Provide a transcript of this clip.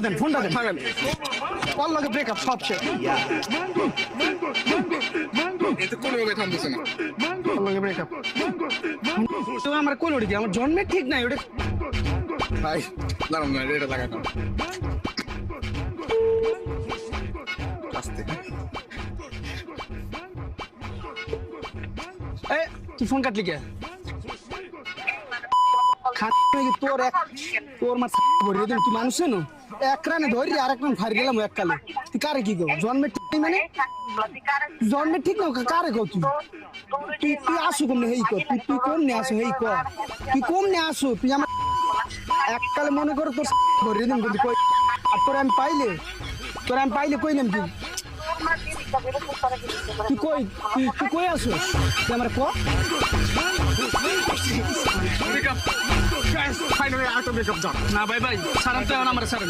দেন ওর লগে ব্রেকআপ সব শেষ এতে কোনোভাবে থামতেছে না। ওর লগে ব্রেকআপ তুমি আমার কোন ওটি আমার জন্মের ঠিক নাই ওটা ভাই দাঁড়ান না, এটা লাগানো আস্তে। এ তুই ফোন কাটলি কে তোর মা ভরিয়ে দিল তুই মানুষ না এক রানে ধরি আর এক রান ফারি গেলাম এককালে তুই কারে কি গো জন্মের ঠিক মানে জন্মের ঠিক না কারে গো তুই তুই আসো কমনে হেই কর তুই কমনে আসো হেই কর তুই কমনে আসো তুই আমার এককালে মনে করো তোর ভরিয়ে দিন কিন্তু কই আর তোর আমি পাইলে কইলাম কি তুই কই তুই কই আসো তুই আমার ক ফাইনালি আউট অফ ব্রেকআপ। না ভাই সারান তো আমার সারান